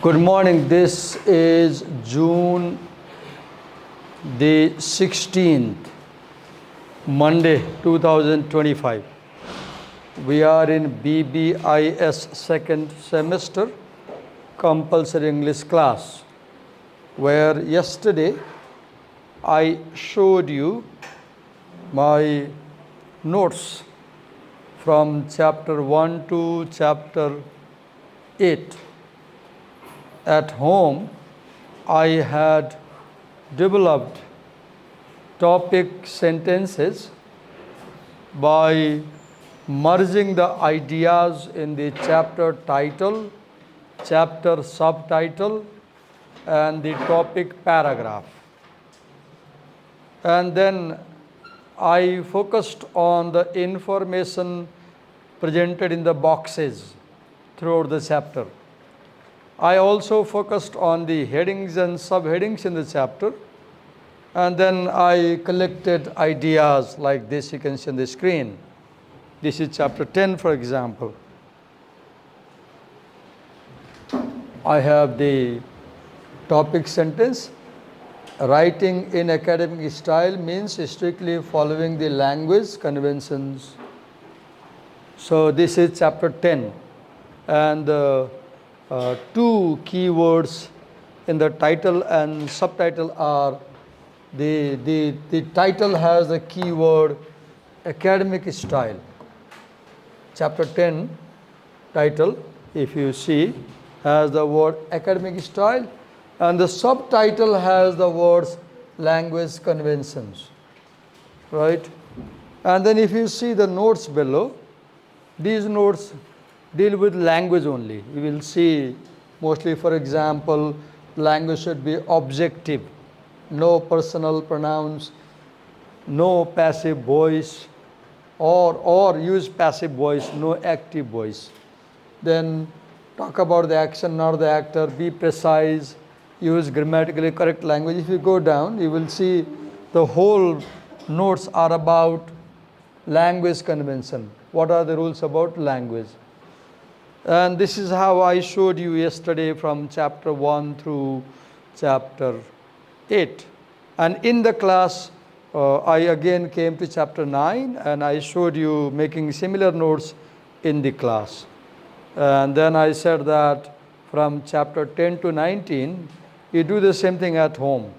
Good morning. This is June the 16th, Monday 2025. We are in BBIS second semester compulsory English class, where yesterday I showed you my notes from chapter 1 to chapter 8. At home, I had developed topic sentences by merging the ideas in the chapter title, chapter subtitle, and the topic paragraph. And then I focused on the information presented in the boxes throughout the chapter. I also focused on the headings and subheadings in the chapter, and then I collected ideas like this you can see on the screen. This is chapter 10, for example. I have the topic sentence. Writing in academic style means strictly following the language conventions. So this is chapter 10, and two keywords in the title and subtitle are the title has the keyword academic style. Chapter 10 title, if you see, has the word academic style, and the subtitle has the words language conventions, right? And then if you see the notes below, these notes deal with language only. You will see mostly, for example, language should be objective, no personal pronouns, no passive voice, or use passive voice, no active voice. Then talk about the action, not the actor, be precise, use grammatically correct language. If you go down, you will see the whole notes are about language convention. What are the rules about language? And this is how I showed you yesterday from chapter 1 through chapter 8. And in the class, I again came to chapter 9 and I showed you making similar notes in the class. And then I said that from chapter 10 to 19, you do the same thing at home.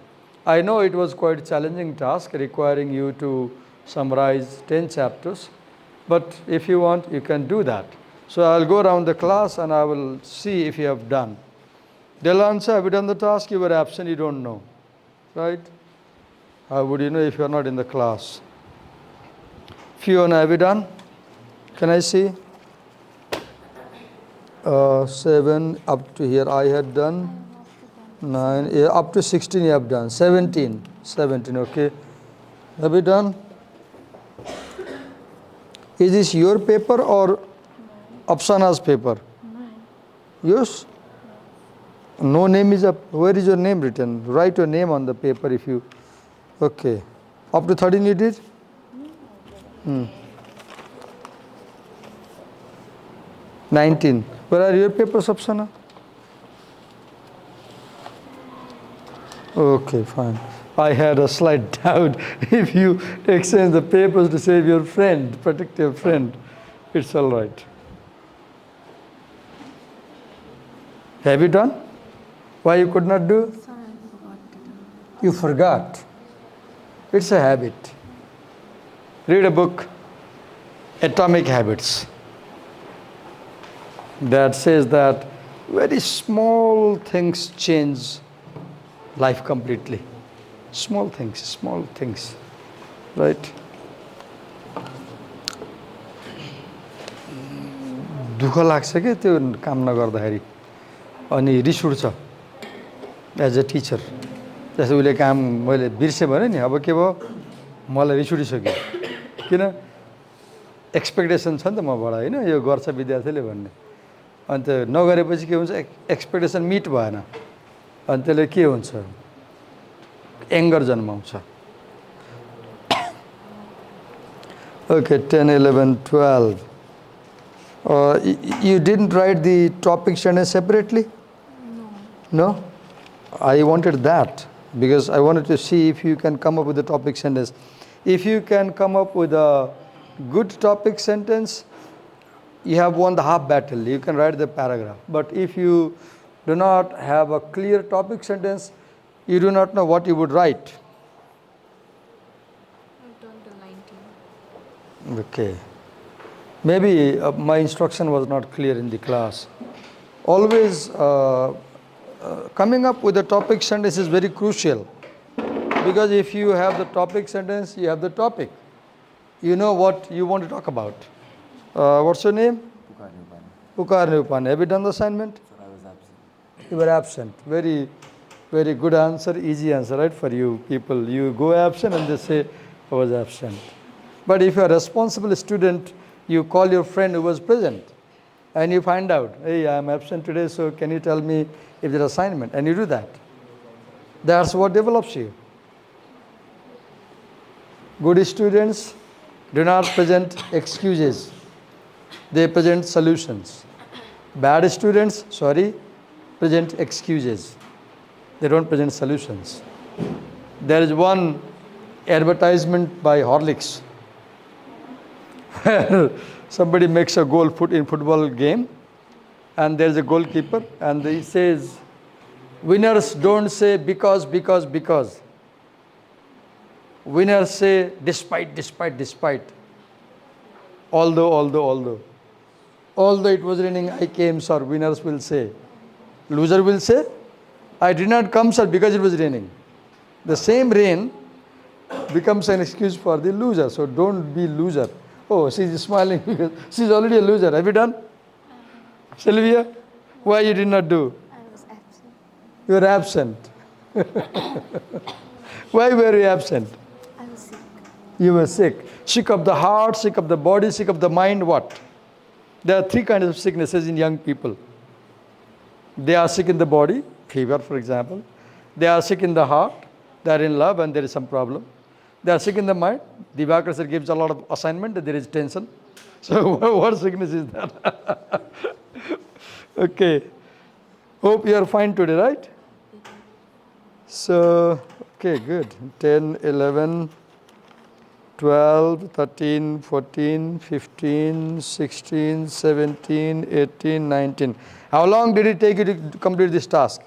I know it was quite a challenging task requiring you to summarize 10 chapters, but if you want, you can do that. So I'll go around the class and I will see if you have done. They'll answer, have you done the task? You were absent, you don't know, right? How would you know if you're not in the class? Fiona, have you done? Can I see? 7 up to here I had done. 9, yeah, up to 16 you have done. 17, okay. Have you done? Is this your paper or Apsana's paper? Mine. Yours? No name is up. Where is your name written? Write your name on the paper if you. Okay. Up to 13 you did? 19. Where are your papers, Apsana? Okay, fine. I had a slight doubt if you exchange the papers to save your friend, protect your friend. It's all right. Have you done? Why you could not do? Sorry, I forgot to do. You forgot. It's a habit. Read a book, Atomic Habits, that says that very small things change life completely. Small things, right? दुःख लाग्छ के त्यो काम नगर्दाखेरि अनि रिस उठ्छ as a teacher जस्तो उसले काम मैले बिर्सेँ भने नि अब के भयो मलाई रिस उठिसक्यो किन एक्सपेक्टेसन छ नि त मबाट होइन यो गर्छ विद्यार्थीले भन्ने अनि त्यो नगरेपछि के हुन्छ एक्सपेक्टेसन मिट भएन अनि त्यसले के हुन्छ anger जन्माउँछ Okay, 10, 11, 12. You didn't write the topic sentence separately? No. No? I wanted that because I wanted to see if you can come up with a topic sentence. If you can come up with a good topic sentence, you have won the half battle. You can write the paragraph. But if you do not have a clear topic sentence, you do not know what you would write. I've done till 19. Okay. Maybe my instruction was not clear in the class. Always coming up with a topic sentence is very crucial, because if you have the topic sentence, you have the topic. You know what you want to talk about. What's your name? Pukar Nupane. Have you done the assignment? Sir, I was absent. You were absent. Very, very good answer, easy answer, right, for you people. You go absent and they say, I was absent. But if you are a responsible student, you call your friend who was present and you find out, hey, I am absent today, so can you tell me if there's assignment? And you do that. That's what develops you. Good students do not present excuses. They present solutions. Bad students, present excuses. They don't present solutions. There is one advertisement by Horlicks where somebody makes a goal in football game and there is a goalkeeper and he says, winners don't say because. Winners say despite. Although it was raining, I came, sir, winners will say. Loser will say, I did not come, sir, because it was raining. The same rain becomes an excuse for the loser. So don't be loser. Oh, she's smiling because she's already a loser. Have you done? Sylvia, why you did not do? I was absent. You were absent. Why were you absent? I was sick. You were sick. Sick of the heart, sick of the body, sick of the mind, what? There are three kinds of sicknesses in young people. They are sick in the body, fever for example. They are sick in the heart, they are in love and there is some problem. They are sick in the mind. Divakar sir gives a lot of assignment, there is tension. So what sickness is that? Okay. Hope you are fine today, right? So, okay, good. 10, 11, 12, 13, 14, 15, 16, 17, 18, 19. How long did it take you to complete this task?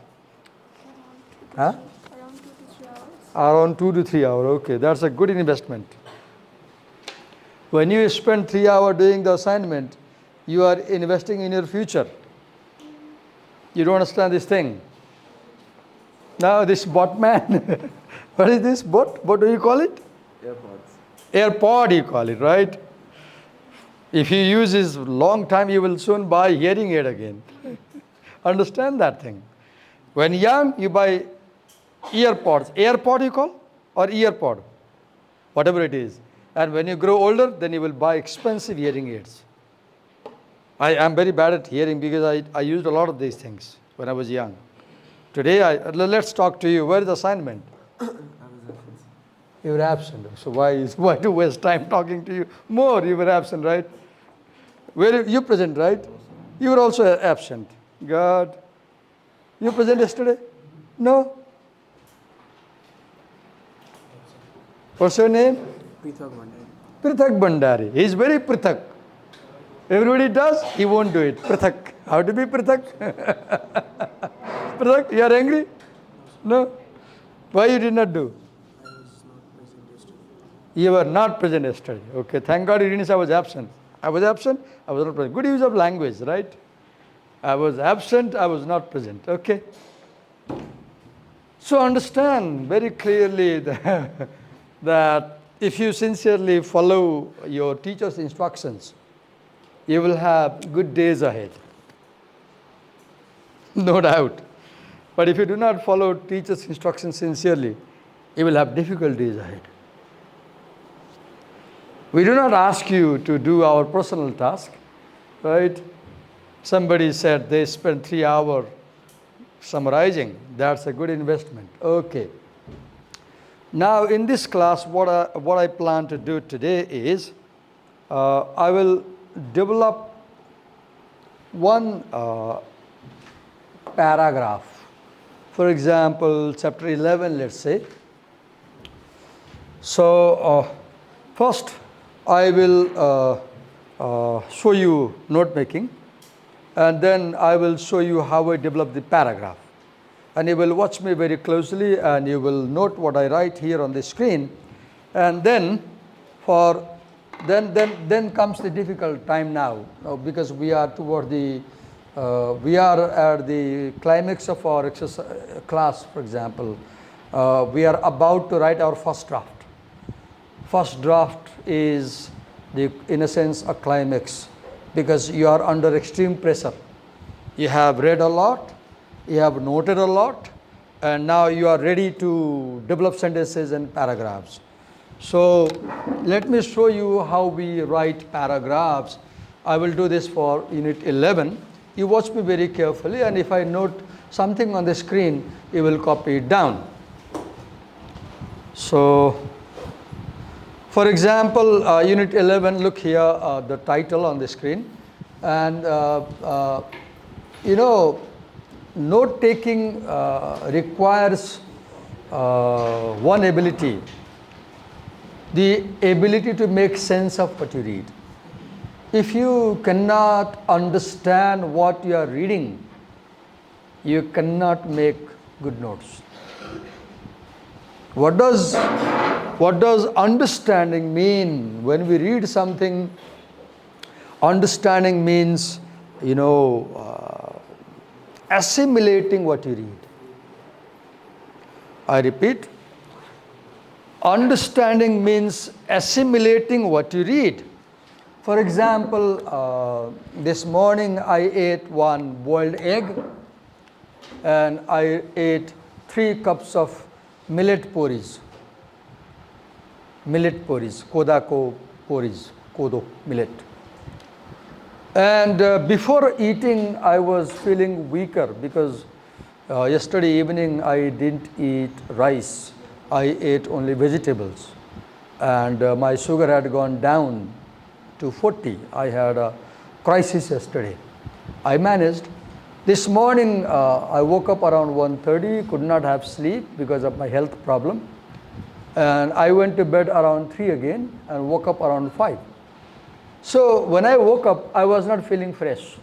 Huh? Around 2 to 3 hours. Around 2 to 3 hours. Okay, that's a good investment. When you spend 3 hours doing the assignment, you are investing in your future. You don't understand this thing. Now this bot man, what is this bot? What do you call it? AirPods. AirPod you call it, right? If you use this long time, you will soon buy hearing aid again. Understand that thing. When young, you buy earpods. AirPod you call or earpod? Whatever it is. And when you grow older, then you will buy expensive hearing aids. I am very bad at hearing because I used a lot of these things when I was young. Today, let's talk to you. Where is the assignment? I was absent. You were absent. So why to waste time talking to you? More, you were absent, right? Where you present, right? You were also absent. God. You present yesterday? No? What's your name? Prithak Bandari. He is very Prithak. Everybody does, he won't do it. Prithak. How to be Prithak? Prithak, you are angry? No? Why you did not do? I was not present yesterday. You were not present yesterday. Okay, thank God you didn't say I was absent. I was absent, I was not present. Good use of language, right? I was absent, I was not present. Okay. So understand very clearly that if you sincerely follow your teacher's instructions, you will have good days ahead. No doubt. But if you do not follow teacher's instructions sincerely, you will have difficult days ahead. We do not ask you to do our personal task, right? Somebody said they spent 3 hours summarizing. That's a good investment. Okay. Now in this class, what I plan to do today is, I will develop one paragraph For example, chapter 11, let's say. So, first I will show you note making, and then I will show you how I develop the paragraph. And you will watch me very closely, and you will note what I write here on the screen. And then then comes the difficult time now, because we are toward the we are at the climax of our class. For example, we are about to write our first draft. First draft is in a sense a climax, because you are under extreme pressure. You have read a lot, you have noted a lot, and now you are ready to develop sentences and paragraphs. So let me show you how we write paragraphs. I will do this for unit 11. You watch me very carefully, and if I note something on the screen, you will copy it down. So, for example, unit 11, look here, the title on the screen. And note taking requires one ability, the ability to make sense of what you read. If you cannot understand what you are reading, you cannot make good notes. What does understanding mean? When we read something, understanding means, assimilating what you read. I repeat, understanding means assimilating what you read. For example, this morning I ate one boiled egg, and I ate 3 cups of millet porridge. Millet porridge, Kodako porridge, Kodo millet. And before eating, I was feeling weaker, because yesterday evening I didn't eat rice. I ate only vegetables, and my sugar had gone down to 40. I had a crisis yesterday. I managed. This morning I woke up around 1:30, could not have sleep because of my health problem. And I went to bed around 3 again and woke up around 5. So when I woke up, I was not feeling fresh.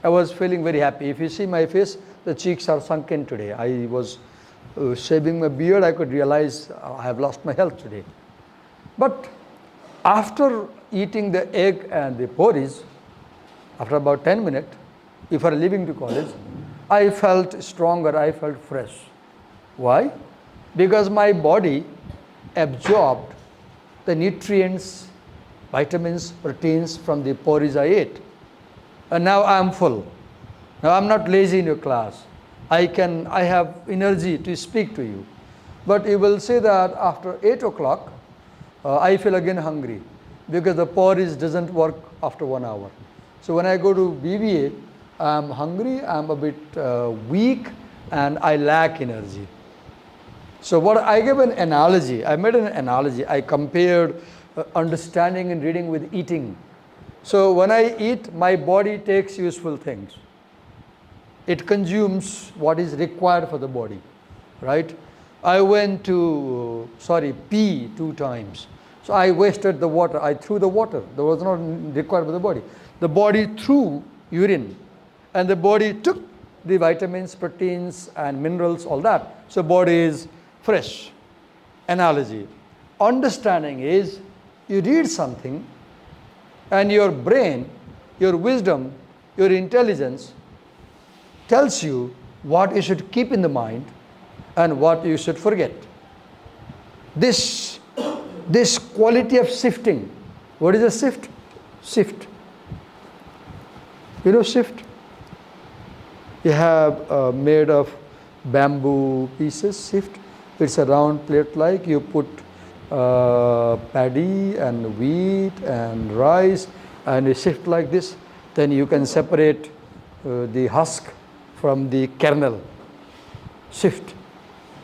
I was feeling very happy. If you see my face, the cheeks are sunken today. I was shaving my beard, I could realize I have lost my health today. But after eating the egg and the porridge, after about 10 minutes, before leaving to college, I felt stronger, I felt fresh. Why? Because my body absorbed the nutrients, vitamins, proteins from the porridge I ate. And now I am full. Now I am not lazy in your class. I have energy to speak to you. But you will say that after 8 o'clock, I feel again hungry, because the porridge doesn't work after 1 hour. So when I go to BBA, I am hungry, I am a bit weak, and I lack energy. So what I gave an analogy, I made an analogy. I compared understanding and reading with eating. So when I eat, my body takes useful things. It consumes what is required for the body, right? I went to, pee 2 times. So I wasted the water. I threw the water. That was not required for the body. The body threw urine, and the body took the vitamins, proteins, and minerals, all that. So body is fresh. Analogy. Understanding is, you read something, and your brain, your wisdom, your intelligence tells you what you should keep in the mind and what you should forget. This quality of sifting. What is a sift? Sift. You know sift? You have made of bamboo pieces, sift. It's a round plate like. You put paddy and wheat and rice, and you sift like this. Then you can separate the husk from the kernel. Sift.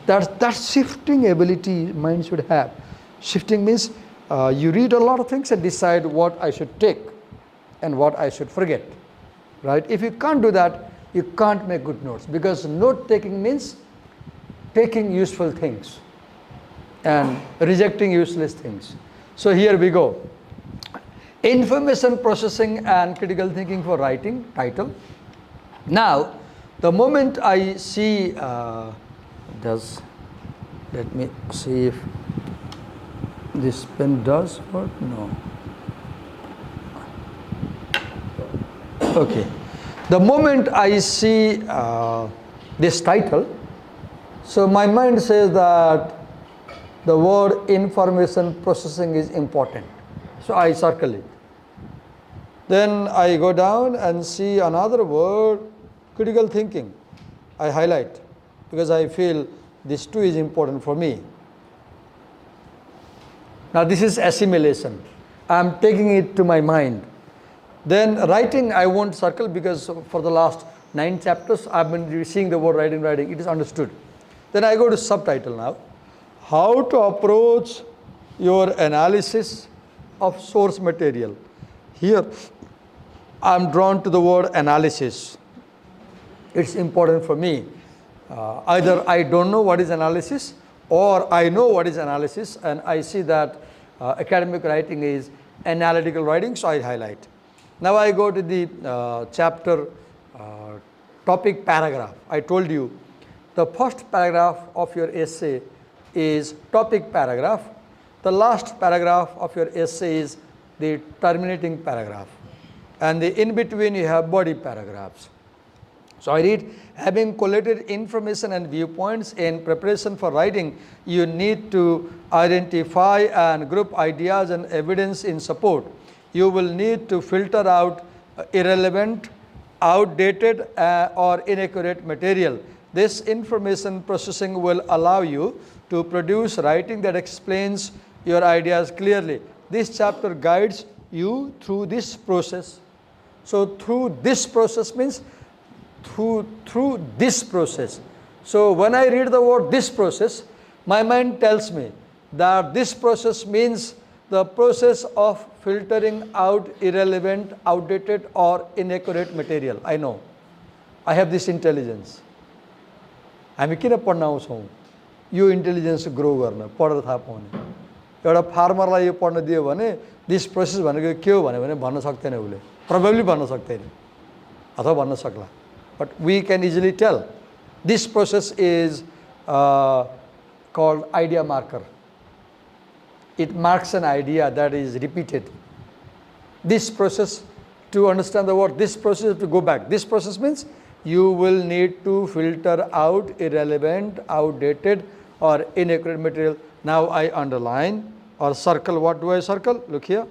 That sifting ability mind should have. Shifting means you read a lot of things and decide what I should take and what I should forget. Right? If you can't do that, you can't make good notes, because note taking means taking useful things and rejecting useless things. So here we go. Information processing and critical thinking for writing, title. Now, the moment I see, let me see if this pen does work. No. Okay. The moment I see this title, so my mind says that the word information processing is important. So I circle it. Then I go down and see another word, critical thinking. I highlight because I feel this too is important for me. Now this is assimilation. I am taking it to my mind. Then writing I won't circle, because for the last 9 chapters I have been seeing the word writing. It is understood. Then I go to subtitle now. How to approach your analysis of source material. Here I am drawn to the word analysis. It's important for me. Either I don't know what is analysis, or I know what is analysis, and I see that academic writing is analytical writing, so I highlight. Now I go to the chapter topic paragraph. I told you the first paragraph of your essay is topic paragraph. The last paragraph of your essay is the terminating paragraph. And in between you have body paragraphs. So I read, having collected information and viewpoints in preparation for writing, you need to identify and group ideas and evidence in support. You will need to filter out irrelevant, outdated or inaccurate material. This information processing will allow you to produce writing that explains your ideas clearly. This chapter guides you through this process. So through this process means through this process. So when I read the word this process, my mind tells me that this process means the process of filtering out irrelevant, outdated or inaccurate material. I know. I have this intelligence. हामी किन पढ्न आउँछौँ? यो intelligence grow गर्न, पढेर थाहा पाउने. एउटा फार्मरलाई यो पढ्न दियो भने दिस प्रोसेस भनेको के हो भने भन्न सक्दैन उसले. प्रोबेबली भन्न सक्दैन अथवा भन्न सक्ला. But we can easily tell. This process is called idea marker. It marks an idea that is repeated. This process, to understand the word, this process, to go back. This process means you will need to filter out irrelevant, outdated or inaccurate material. Now I underline or circle. What do I circle? Look here.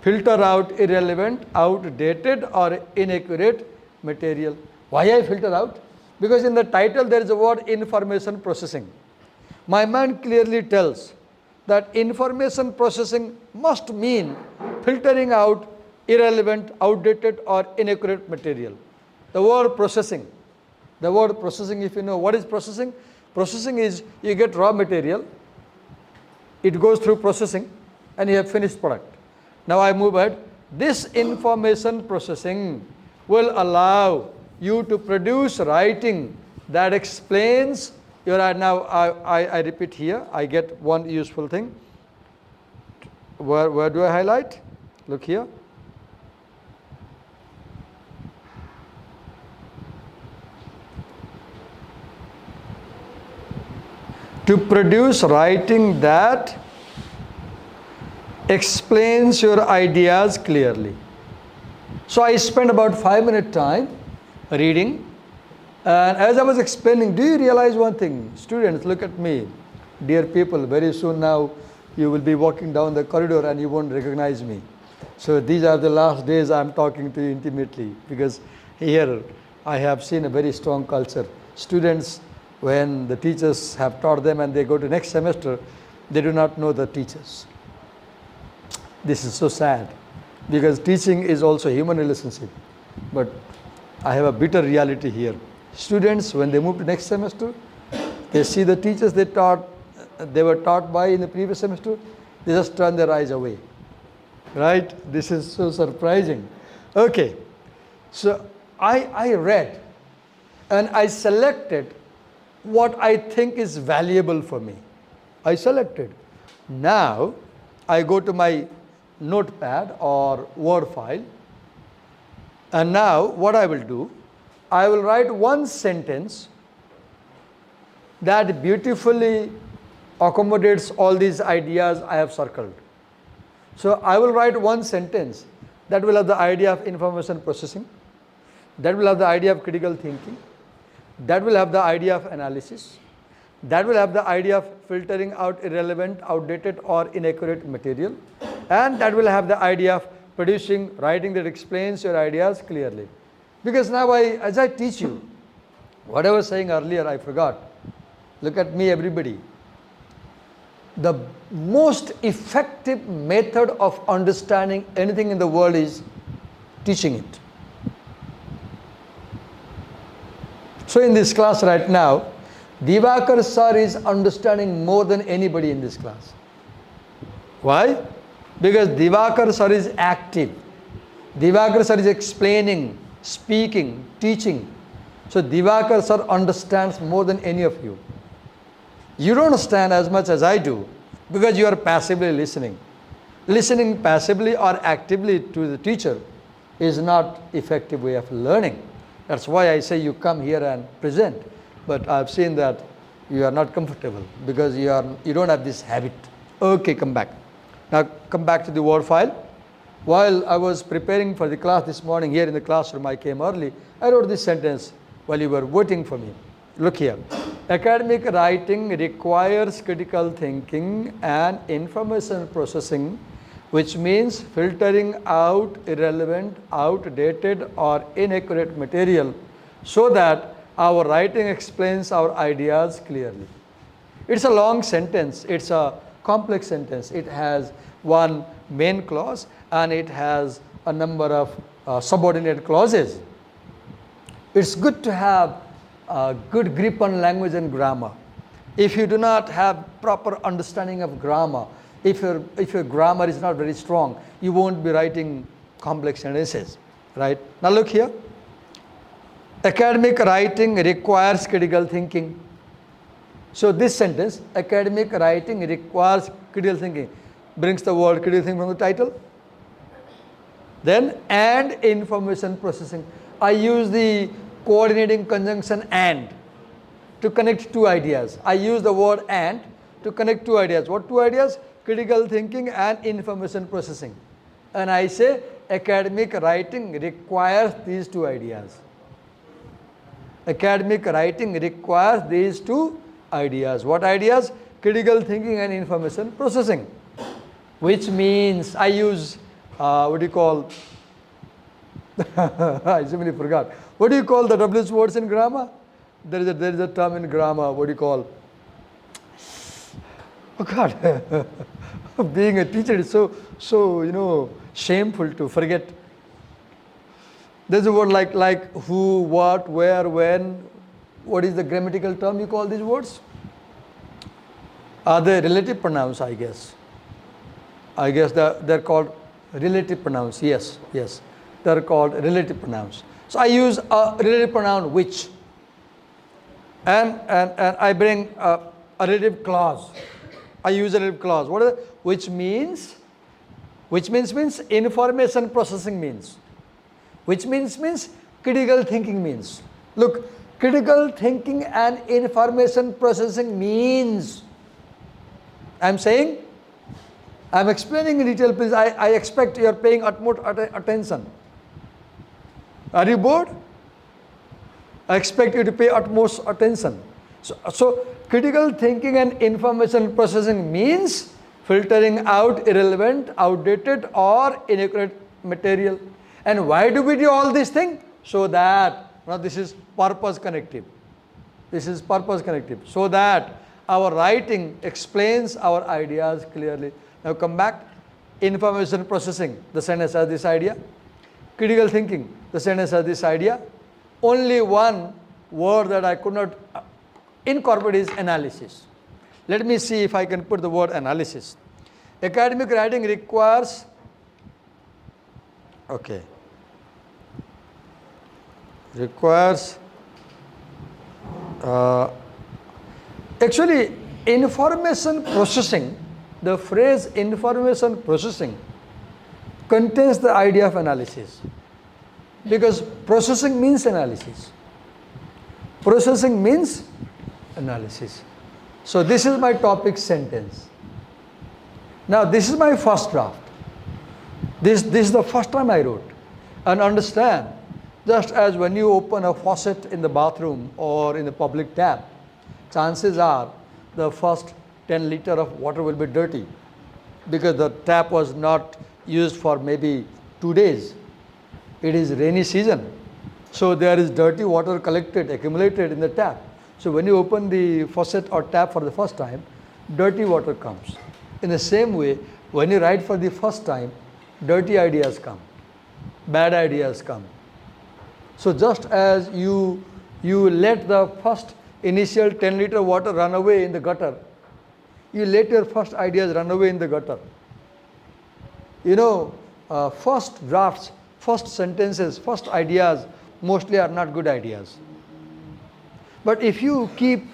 Filter out irrelevant, outdated or inaccurate material. Why I filter out? Because in the title there is a word information processing. My mind clearly tells that information processing must mean filtering out irrelevant, outdated or inaccurate material. The word processing, if you know what is processing, processing is you get raw material, it goes through processing and you have finished product. Now I move ahead. This information processing will allow you to produce writing that explains your. Now I repeat here, I get one useful thing. Where do I highlight? Look here. To produce writing that explains your ideas clearly. So I spent about 5 minute time reading, and as I was explaining, do you realize one thing? Students, look at me. Dear people, very soon now you will be walking down the corridor and you won't recognize me. So these are the last days I am talking to you intimately, because here I have seen a very strong culture. Students, when the teachers have taught them and they go to next semester, they do not know the teachers. This is so sad, because teaching is also a human relationship. But I have a bitter reality here. Students, when they move to next semester, they see the teachers they were taught by in the previous semester, they just turn their eyes away. Right? This is so surprising. Okay. So I read and I selected what I think is valuable for me. I selected. Now I go to my notepad or Word file, and now what I will do, I will write one sentence that beautifully accommodates all these ideas I have circled. So I will write one sentence that will have the idea of information processing, that will have the idea of critical thinking, that will have the idea of analysis, that will have the idea of filtering out irrelevant, outdated or inaccurate material, and that will have the idea of producing writing that explains your ideas clearly. Because now as I teach you, what I was saying earlier I forgot. Look at me, everybody. The most effective method of understanding anything in the world is teaching it. So in this class right now, Divakar sir is understanding more than anybody in this class. Why? Because Divakar sir is active. Divakar sir is explaining, speaking, teaching. So Divakar sir understands more than any of you. You don't understand as much as I do because you are passively listening. Listening passively or actively to the teacher is not effective way of learning. That's why I say you come here and present. But I've seen that you are not comfortable because you don't have this habit. Okay, come back. Now come back to the Word file. While I was preparing for the class this morning here in the classroom, I came early. I wrote this sentence while you were waiting for me. Look here. Academic writing requires critical thinking and information processing, which means filtering out irrelevant, outdated or inaccurate material so that our writing explains our ideas clearly. It's a long sentence. It's a complex sentence. It has one main clause and it has a number of subordinate clauses. It's good to have a good grip on language and grammar. If you do not have proper understanding of grammar, if your grammar is not very strong, you won't be writing complex sentences, right? Now look here. Academic writing requires critical thinking. So this sentence, academic writing requires critical thinking, brings the word critical thinking from the title. Then, and information processing. I use the coordinating conjunction and to connect two ideas. I use the word and to connect two ideas. What two ideas? Critical thinking and information processing. And I say academic writing requires these two ideas. Academic writing requires these two ideas. What ideas? Critical thinking and information processing. Which means I use, what do you call, I simply forgot. What do you call the WH words in grammar? There is a term in grammar, what do you call? Oh God, being a teacher is so shameful to forget. There's a word like who, what, where, when. What is the grammatical term you call these words? Are they relative pronouns, I guess? I guess they're called relative pronouns. Yes. They're called relative pronouns. So I use a relative pronoun which. And I bring a relative clause. I use a relative clause. What is it? Which means information processing means. Which means critical thinking means. Look, critical thinking and information processing means. I'm explaining in detail, please. I expect you are paying utmost attention. Are you bored? I expect you to pay utmost attention. So critical thinking and information processing means filtering out irrelevant, outdated or inaccurate material. And why do we do all these things? So that, now this is purpose connective. So that our writing explains our ideas clearly. Now come back. Information processing, the sentence has this idea. Critical thinking, the sentence has this idea. Only one word that I could not incorporate is analysis. Let me see if I can put the word analysis. Academic writing requires, okay. requires actually information processing. The phrase information processing contains the idea of analysis, because processing means analysis. Processing means analysis. So this is my topic sentence. Now this is my first draft. This is the first time I wrote. And understand, just as when you open a faucet in the bathroom or in the public tap, chances are the first 10 liter of water will be dirty because the tap was not used for maybe 2 days. It is rainy season. So there is dirty water collected, accumulated in the tap. So when you open the faucet or tap for the first time, dirty water comes. In the same way, when you write for the first time, dirty ideas come, bad ideas come. So just as you let the first initial 10 liter water run away in the gutter, you let your first ideas run away in the gutter. You know, first drafts, first sentences, first ideas mostly are not good ideas. But if you keep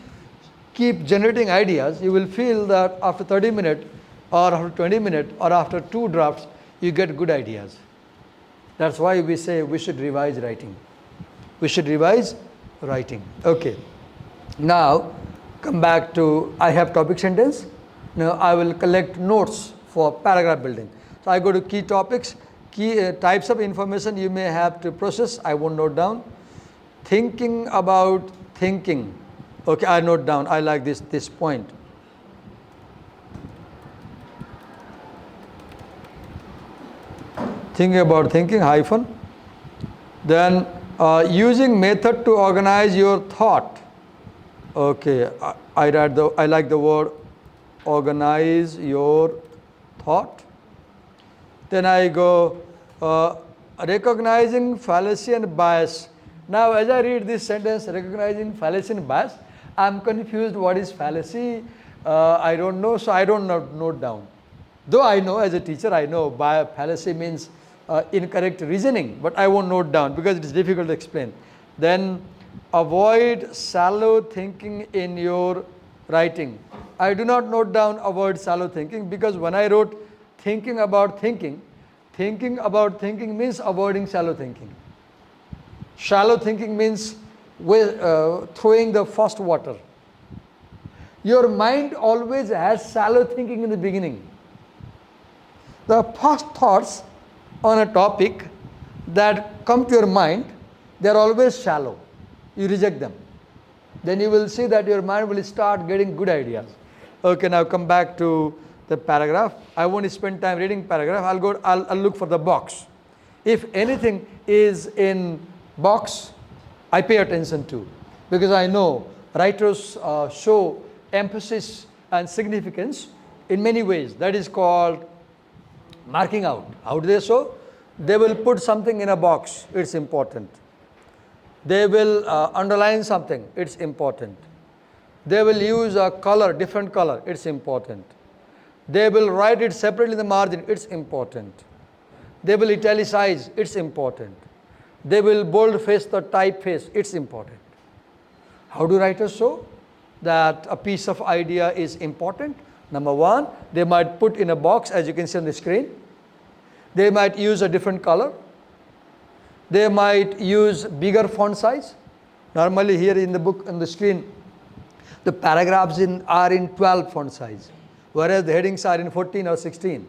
generating ideas, you will feel that after 30 minutes or after 20 minutes or after 2 drafts, you get good ideas. That's why we say we should revise writing. We should revise writing. Okay. Now, come back to, I have topic sentence. Now, I will collect notes for paragraph building. So, I go to key topics, key types of information you may have to process. I won't note down. Thinking about thinking. Okay, I note down. I like this point. Thinking about thinking, hyphen. Then using method to organize your thought. Okay, I like the word organize your thought. Then I go recognizing fallacy and bias. Now as I read this sentence, recognizing fallacy and bias, I am confused what is fallacy. I don't know, so I don't note down. Though I know as a teacher, I know fallacy means incorrect reasoning, but I won't note down because it is difficult to explain. Then avoid shallow thinking in your writing. I do not note down avoid shallow thinking because when I wrote thinking about thinking means avoiding shallow thinking. Shallow thinking means throwing the first water. Your mind always has shallow thinking in the beginning. The first thoughts on a topic that come to your mind, they are always shallow. You reject them. Then you will see that your mind will start getting good ideas. Okay, now come back to the paragraph. I won't spend time reading paragraph. I'll look for the box. If anything is in box, I pay attention to, because I know writers show emphasis and significance in many ways. That is called marking out. How do they show? They will put something in a box. It's important. They will underline something. It's important. They will use a color, different color. It's important. They will write it separately in the margin. It's important. They will italicize. It's important. They will boldface the typeface. It's important. How do writers show that a piece of idea is important? Number one, they might put in a box, as you can see on the screen. They might use a different color. They might use bigger font size. Normally here in the book, on the screen, the paragraphs are in 12 font size, whereas the headings are in 14 or 16.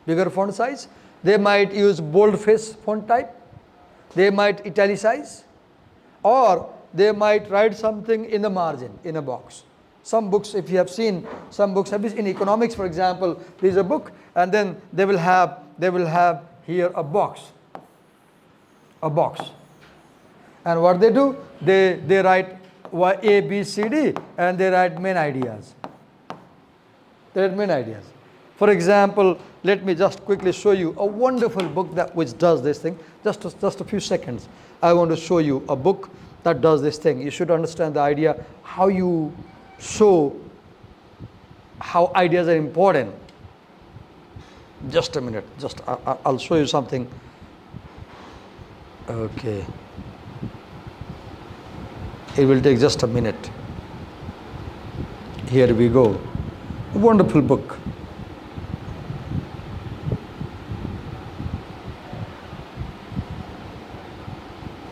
Bigger font size. They might use boldface font type. They might italicize. Or they might write something in the margin, in a box. Some books, if you have seen, some books have this in economics, for example, there is a book, and then they will have here a box. And what they do, they write A, B, C, D, and they write main ideas. They write main ideas. For example, let me just quickly show you a wonderful book which does this thing. Just a few seconds. I want to show you a book that does this thing. You should understand the idea, how you show how ideas are important. Just a minute. I'll show you something. Okay. It will take just a minute. Here we go. Wonderful book.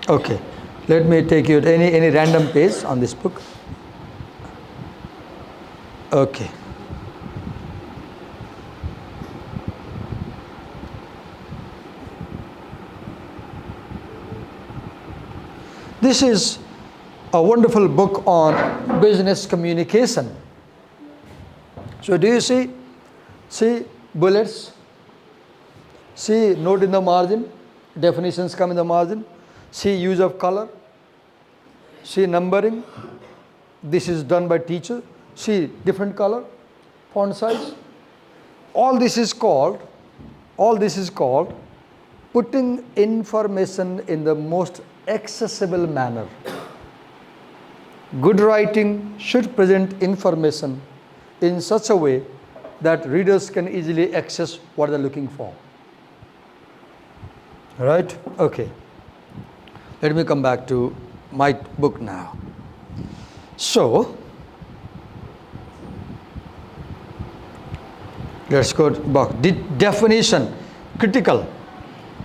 Okay, let me take you to any random page on this book. Okay. This is a wonderful book on business communication. So do you see? See bullets? See note in the margin? Definitions come in the margin. See use of color. See numbering. This is done by teacher. See different color, font size. All this is called putting information in the most accessible manner. Good writing should present information in such a way that readers can easily access what they're looking for. Right? Okay. Let me come back to my book now. So, let's go back. Definition, critical.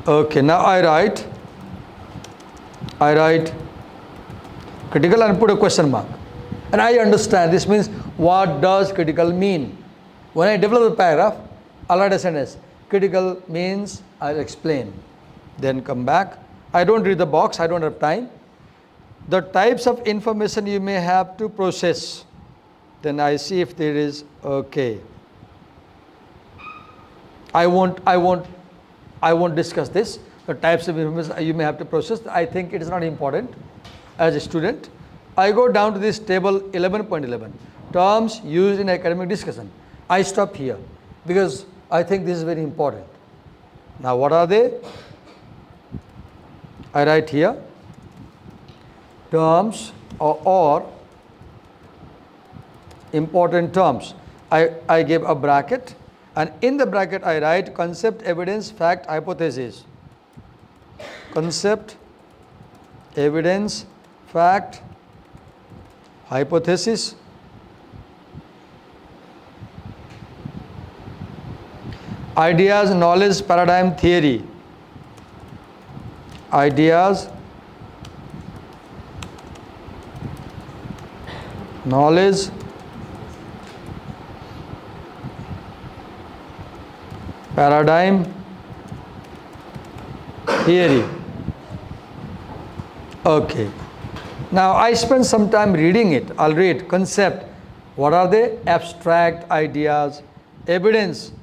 Okay, now I write critical and put a question mark. And I understand this means what does critical mean? When I develop the paragraph, I'll write a sentence. Critical means I'll explain. Then come back. I don't read the box, I don't have time. The types of information you may have to process. Then I see if there is okay. I won't discuss this. The types of information you may have to process. I think it is not important as a student. I go down to this table 11.11. Terms used in academic discussion. I stop here because I think this is very important. Now what are they? I write here terms or important terms. I give a bracket, and in the bracket I write concept, evidence, fact, hypothesis. Concept, evidence, fact, hypothesis. Ideas, knowledge, paradigm, theory. Ideas, knowledge, paradigm, theory. Okay. Now I spent some time reading it. I'll read concept. What are they? Abstract ideas. Evidence,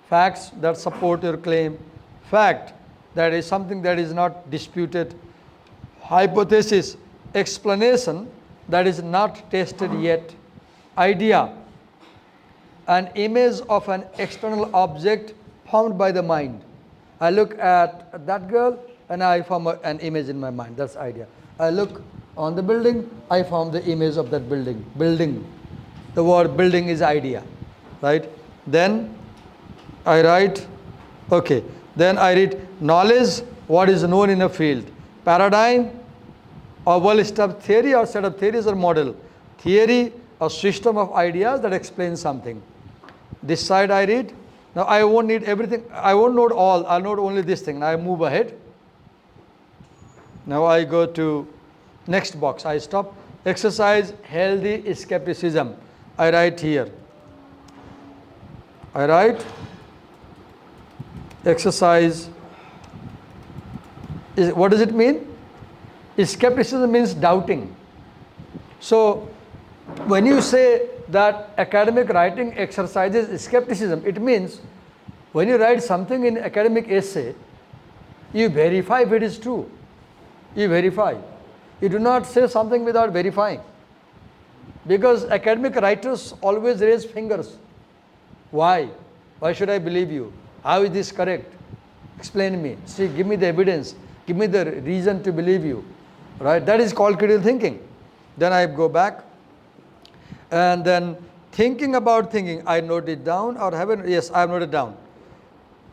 facts that support your claim. Fact, that is something that is not disputed. Hypothesis, explanation that is not tested yet. Idea, an image of an external object formed by the mind. I look at that girl and I form an image in my mind. That's idea. I look on the building, I form the image of that building. Building. The word building is idea. Right? Then I write, okay. Then I read knowledge, what is known in a field. Paradigm, a well-established theory or set of theories or model. Theory, a system of ideas that explains something. This side I read. Now I won't need everything. I won't note all. I'll note only this thing. I move ahead. Now I go to next box. I stop. Exercise healthy skepticism. I write here. I write exercise. What does it mean? Skepticism means doubting. So when you say that academic writing exercises skepticism, it means when you write something in academic essay, you verify if it is true. You verify. You do not say something without verifying. Because academic writers always raise fingers. Why? Why should I believe you? How is this correct? Explain me. See, give me the evidence. Give me the reason to believe you. Right? That is called critical thinking. Then I go back. And then thinking about thinking. I note it down or haven't? Yes, I have noted down.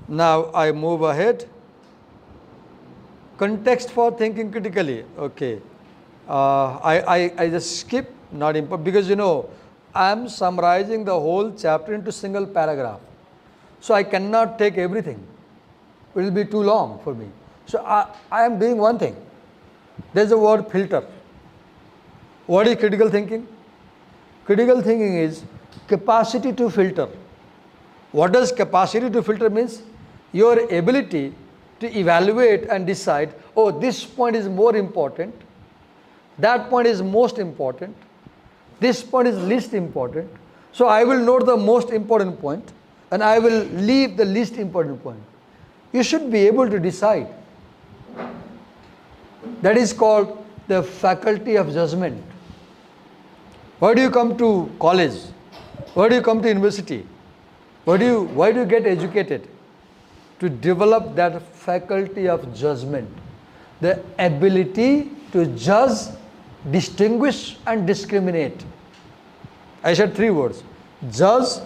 Now I move ahead. Context for thinking critically. Okay. I just skip, not important, because you know, I am summarizing the whole chapter into single paragraph. So I cannot take everything. It will be too long for me. So I am doing one thing. There is a word filter. What is critical thinking? Critical thinking is capacity to filter. What does capacity to filter means? Your ability to evaluate and decide, oh, this point is more important, that point is most important, this point is least important. So I will note the most important point and I will leave the least important point. You should be able to decide. That is called the faculty of judgment. Why do you come to college? Why do you come to university? Why do you get educated? To develop that faculty of judgment. The ability to judge, distinguish and discriminate. I said 3 words. Judge,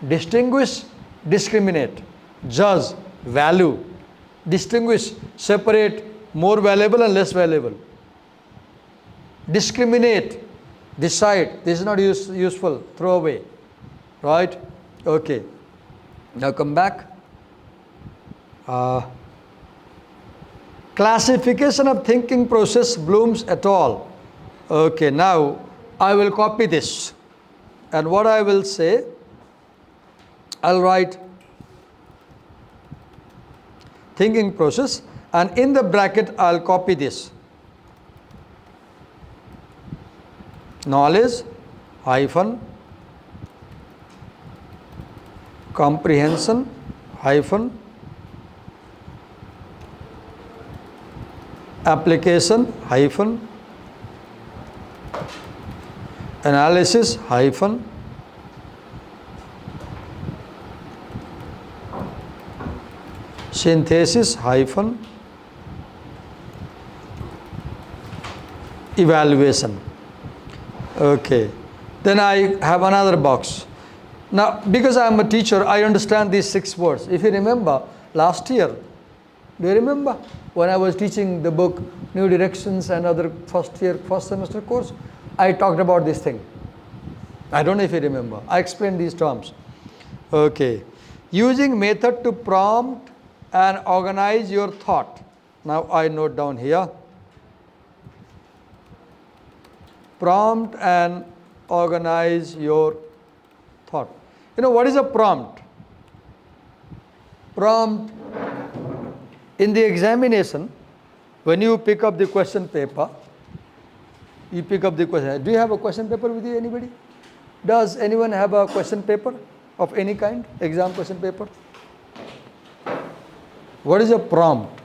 distinguish, discriminate. Judge, value. Distinguish, separate more valuable and less valuable. Discriminate, decide, this is not useful, throw away. Right? Okay. Now come back. Classification of thinking process, Bloom's et al. Okay, now I will copy this. And what I will say, I'll write thinking process and in the bracket I'll copy this. Knowledge hyphen comprehension hyphen application hyphen analysis hyphen synthesis hyphen evaluation. Okay, then I have another box. Now because I am a teacher, I understand these 6 words. If you remember last year, do you remember when I was teaching the book New Directions and other first semester course, I talked about this thing. I don't know if you remember. I explained these terms. Okay, using method to prompt and organize your thought. Now I note down here. Prompt and organize your thought. You know what is a prompt? Prompt in the examination, when you pick up the question paper, you pick up the question. Do you have a question paper with you, anybody? Does anyone have a question paper of any kind? Exam question paper? What is a prompt?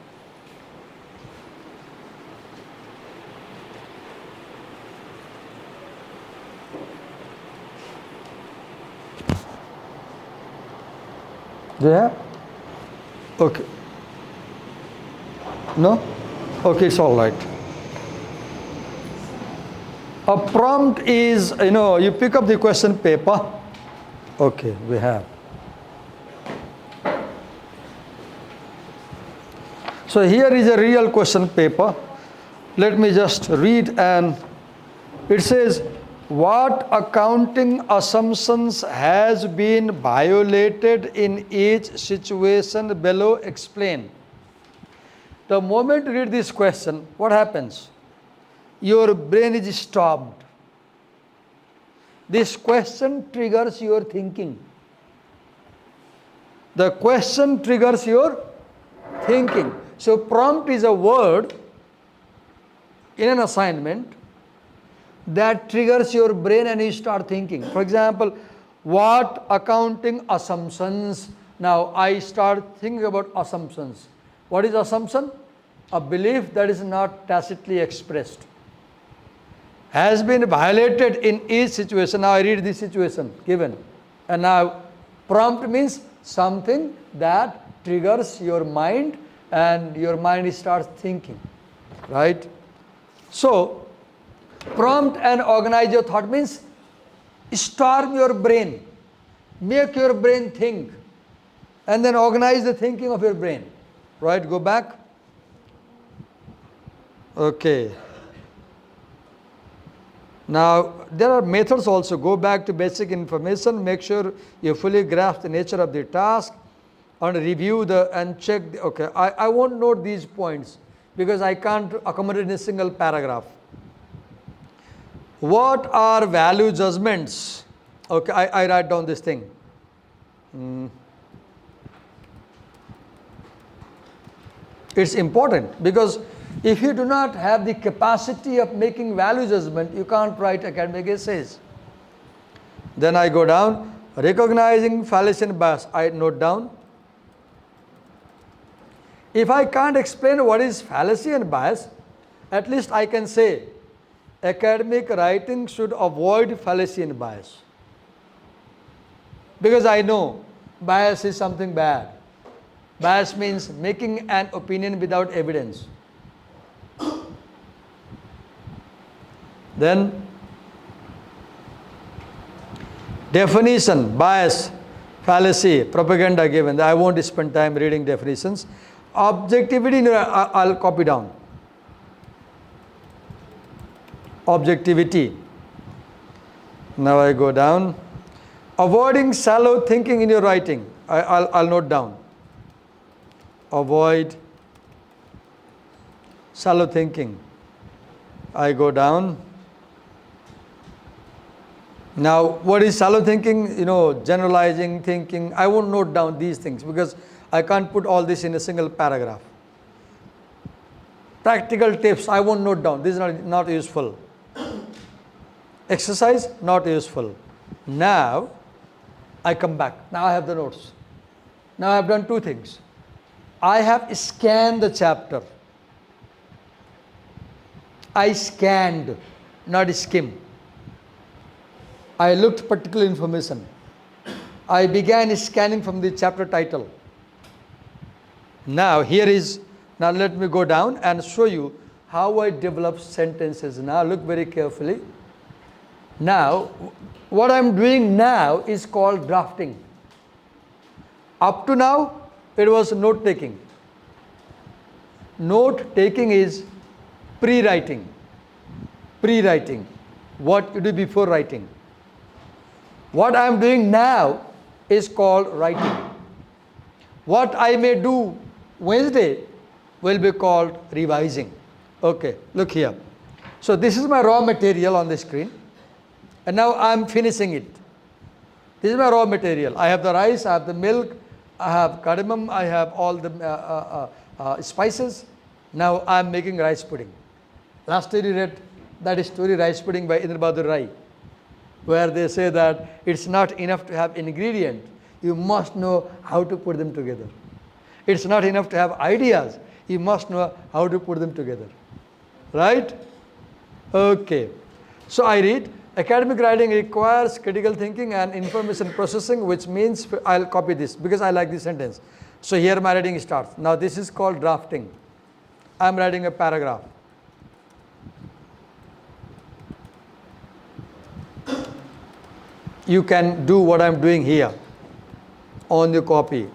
Do you have? Okay. No? Okay, it's all right. A prompt is, you pick up the question paper. Okay, we have. So here is a real question paper. Let me just read, and it says, what accounting assumptions has been violated in each situation below? Explain. The moment you read this question, what happens? Your brain is stopped. This question triggers your thinking. The question triggers your thinking. So prompt is a word in an assignment that triggers your brain and you start thinking. For example, what accounting assumptions? Now I start thinking about assumptions. What is assumption? A belief that is not tacitly expressed. Has been violated in each situation. Now I read this situation given. And now prompt means something that triggers your mind and your mind starts thinking. Right? So prompt and organize your thought means storm your brain. Make your brain think. And then organize the thinking of your brain. Right? Go back. Okay. Now, there are methods also. Go back to basic information, make sure you fully grasp the nature of the task, and review and check. Okay, I won't note these points because I can't accommodate in a single paragraph. What are value judgments? Okay, I write down this thing. It's important because if you do not have the capacity of making value judgment, you can't write academic essays. Then I go down, recognizing fallacy and bias. I note down. If I can't explain what is fallacy and bias, at least I can say academic writing should avoid fallacy and bias. Because I know bias is something bad. Bias means making an opinion without evidence. Then definition, bias, fallacy, propaganda given. I won't spend time reading definitions. Objectivity, I'll copy down. Objectivity. Now I go down. Avoiding shallow thinking in your writing. I'll note down. Avoid shallow thinking. I go down. Now, what is shallow thinking? Generalizing thinking. I won't note down these things because I can't put all this in a single paragraph. Practical tips, I won't note down. This is not useful. Exercise, not useful. Now, I come back. Now I have the notes. Now I have done two things. I have scanned the chapter. I scanned, not skimmed. I looked particular information. I began scanning from the chapter title. Now let me go down and show you how I develop sentences. Now look very carefully. Now, what I am doing now is called drafting. Up to now, it was note taking. Note taking is pre-writing. Pre-writing. What you do before writing. What I am doing now is called writing. What I may do Wednesday will be called revising. Okay, look here. So this is my raw material on the screen. And now I am finishing it. This is my raw material. I have the rice, I have the milk, I have cardamom, I have all the spices. Now I am making rice pudding. Last year you read that story, Rice Pudding by Indra Bahadur Rai, where they say that it's not enough to have ingredient. You must know how to put them together. It's not enough to have ideas. You must know how to put them together. Right? Okay. So I read, academic writing requires critical thinking and information processing, which means I'll copy this because I like this sentence. So here my writing starts. Now this is called drafting. I'm writing a paragraph. You can do what I'm doing here on the copy.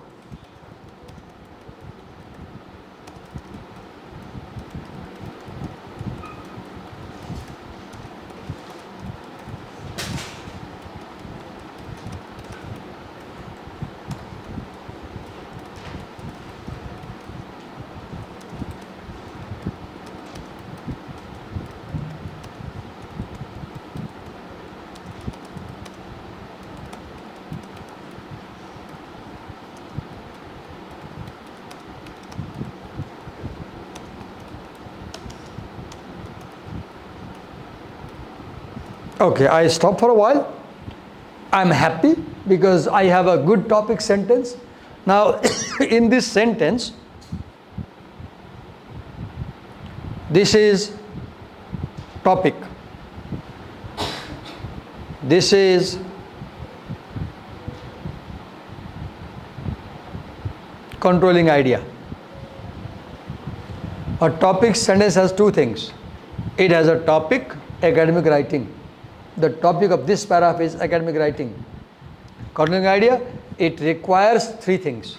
Okay, I stop for a while. I'm happy because I have a good topic sentence. Now, in this sentence, this is topic. This is controlling idea. A topic sentence has two things. It has a topic, academic writing. The topic of this paragraph is academic writing. Controlling idea, it requires three things.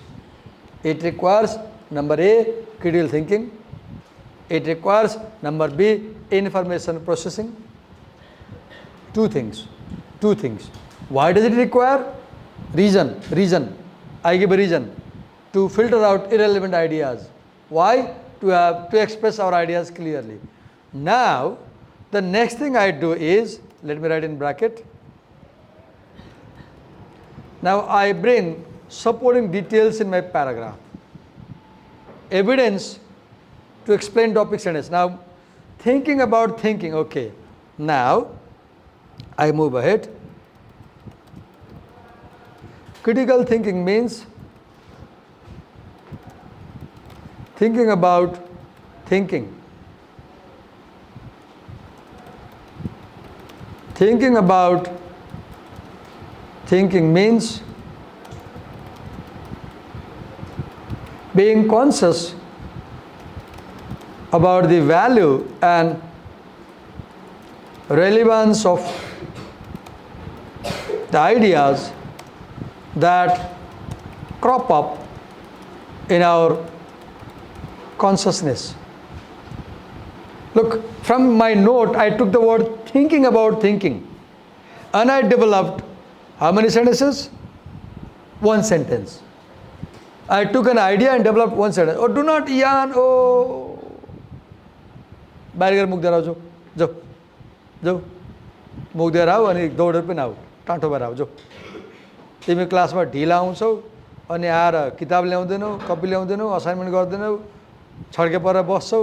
It requires, number A, critical thinking. It requires, number B, information processing. Two things. Two things. Why does it require? Reason. Reason. I give a reason. To filter out irrelevant ideas. Why? To express our ideas clearly. Now, the next thing I do is, let me write in bracket. Now I bring supporting details in my paragraph. Evidence to explain topic sentence. Now, thinking about thinking, okay. Now, I move ahead. Critical thinking means thinking about thinking. Thinking about thinking means being conscious about the value and relevance of the ideas that crop up in our consciousness. Look, from my note, I took the word thinking about thinking, and I developed how many sentences? One sentence. I took an idea and developed one sentence. Oh, do not yawn. Oh, बाहिर गएर मुख दिएर आऊ, जाऊ जाऊ मुख दिएर आऊ अनि दौडेर पनि आऊ, टाँटो भएर आऊ, जाऊ। तिमी क्लासमा ढिला आउँछौ अनि आएर किताब ल्याउँदैनौ, कपी ल्याउँदैनौ, असाइनमेन्ट गर्दैनौ, छड्के परेर बस्छौ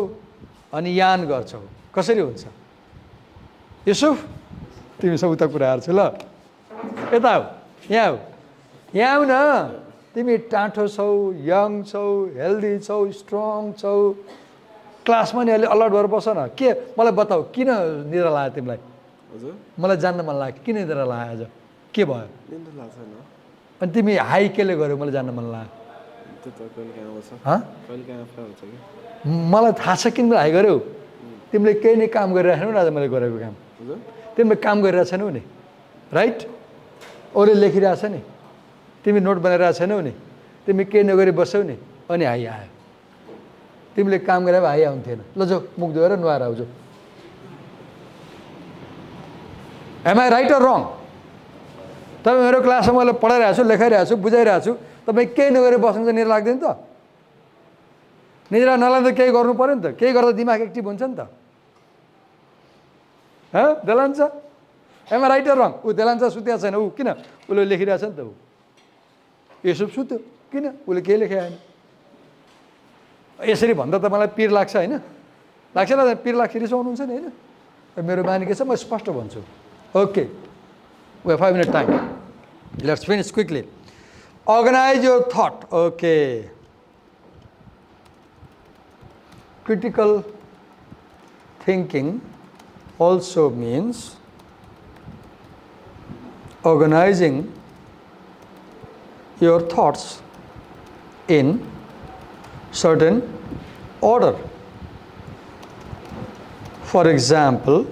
अनि यान गर्छौ। कसरी हुन्छ? युसुफ, तिमी सब उता पुऱ्याएर छु ल। यता आऊ, यहाँ आऊ, यहाँ आऊ न। तिमी टाँठो छौ, यङ छौ, हेल्दी छौ, स्ट्रङ छौ, क्लासमा नि अलि अलर्ट भएर बस न। के मलाई बताऊ, किन निद्रा लाग्यो तिमीलाई? हजुर मलाई जान्न मन लाग्यो, किन निद्रा लाग्यो आज? के भयो? निन्द्रा लाग्छ न अनि तिमी हाई केले गर्यो? मलाई जान्न मन लाग्यो। त्यो त कहिले काहीँ आउँछ हँ? कहिले काहीँ आफै हुन्छ कि मलाई थाहा छ किन हाई गर्यौ? तिमीले केही नै काम गरिरहेको छैनौ नि आज मैले गरेको काम। हजुर तिमीले काम गरिरहेको छैनौ नि, राइट? अरूले लेखिरहेछ नि, तिमी नोट बनाइरहेको छैनौ नि, तिमी केही नगरी बस्छौ नि, अनि हाई आयो। तिमीले काम गरे भए हाई आउँथेन। ल जाऊ मुख धोएर नुहाएर आऊ, जाऊ। एम आई राइट अर रङ? तपाईँ मेरो क्लासमा मैले पढाइरहेको छु, लेखाइरहेको छु, बुझाइरहेको छु, तपाईँ केही नगरी बस्नु त निद्रा लाग्दैन त? निद्रा नलाग्दा केही गर्नु पऱ्यो नि त, केही गर्दा दिमाग एक्टिभ हुन्छ नि त। देलान्छ? एम आई राइट अर रङ? ऊ देलान्छ सुतेको छैन, ऊ किन? उसले लेखिरहेछ नि त। ऊ यसो सुत्यो किन? उसले केही लेखे आएन। यसरी भन्दा त मलाई पिर लाग्छ होइन? लाग्छ न? पिर लाग्छ, रिसाउनुहुन्छ नि होइन? मेरो बानी के छ, म स्पष्ट भन्छु। Okay, we have 5 minute time, let's finish quickly. Organize your thought. Okay. Critical thinking also means organizing your thoughts in certain order. For example,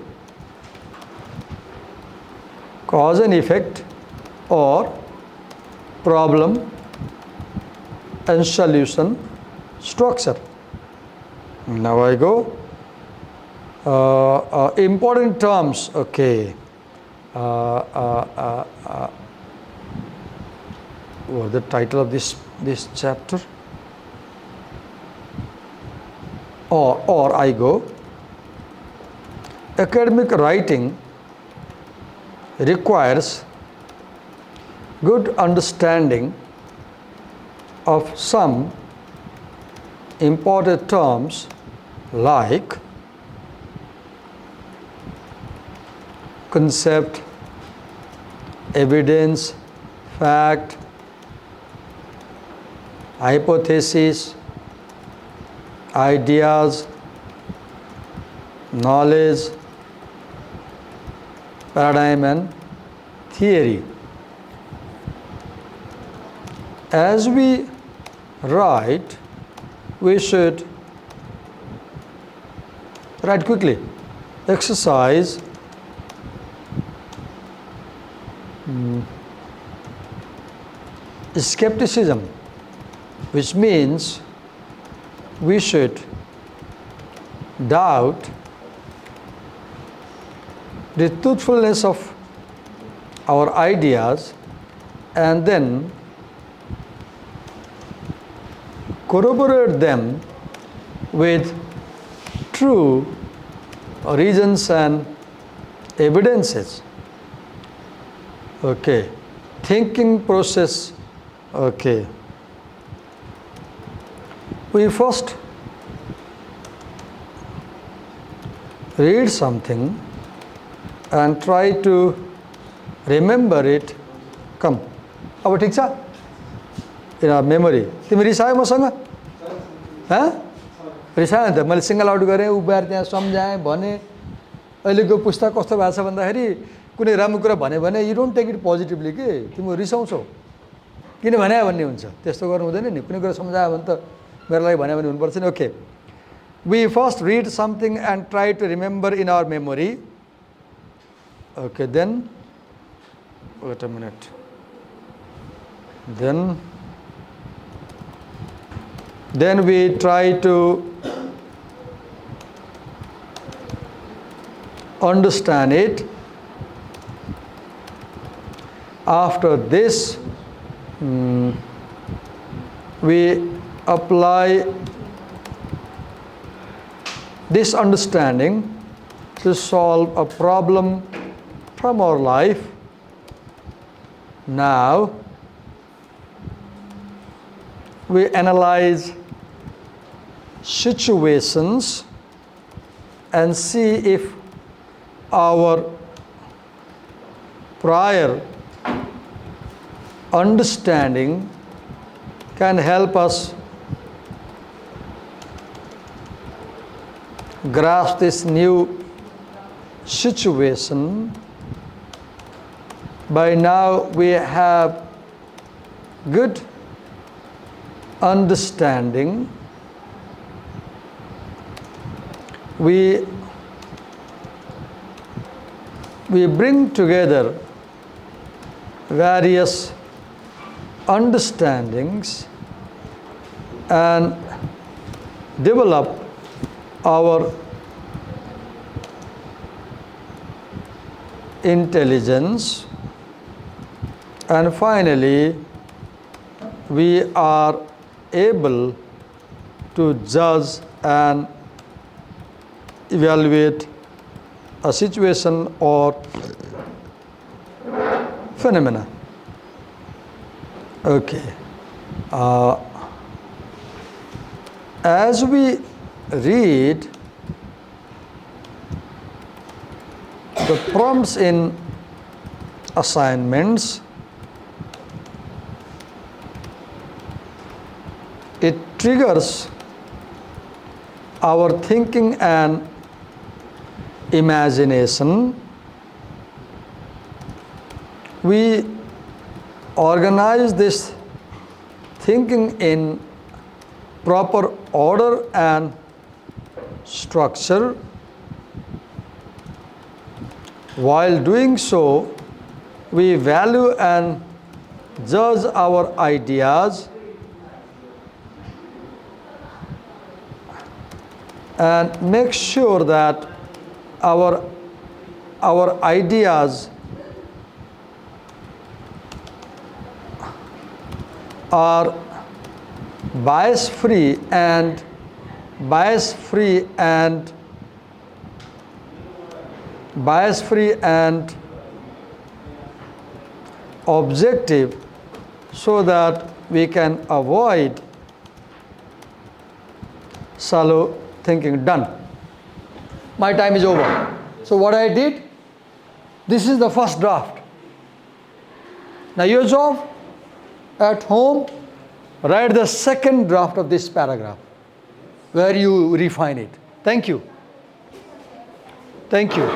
cause and effect or problem and solution structure. Now I go. Important terms. Okay. What the title of this chapter? Or I go. Academic writing requires good understanding of some important terms like concept, evidence, fact, hypothesis, ideas, knowledge, paradigm and theory. As we write, we should write quickly. Exercise skepticism, which means we should doubt the truthfulness of our ideas, and then corroborate them with true reasons and evidences. Okay. Thinking process. Okay. We first read something and try to remember it. Come. अब ठिक छ? In our memory. तिमी रिसायो मसँग? रिसायो नि त, मैले single out गरेँ, उबार त्यहाँ सम्झाएँ, भने अहिलेको पुस्ता कस्तो भएको छ भन्दाखेरि कुनै राम्रो कुरा भन्यो भने you don't take it positively के, तिमी रिसाउँछौ किन भने भन्ने हुन्छ, त्यस्तो गर्नु हुँदैन नि, कुनै कुरा सम्झायो भने त मेरो लागि भन्यो भने हुनुपर्छ नि. Okay, we first read something and try to remember in our memory. Okay, then wait a minute, then we try to understand it. After this, we apply this understanding to solve a problem from our life. Now, we analyze situations and see if our prior understanding can help us grasp this new situation. By now we have good understanding. We bring together various understandings and develop our intelligence, and finally we are able to judge and evaluate a situation or phenomena. Okay. As we read the prompts in assignments, it triggers our thinking and imagination. We organize this thinking in proper order and structure. While doing so, we value and judge our ideas and make sure that our ideas are bias free and objective, so that we can avoid shallow thinking. Done. My time is over. So what I did, this is the first draft. Now your job at home, write the second draft of this paragraph where you refine it. Thank you. Thank you.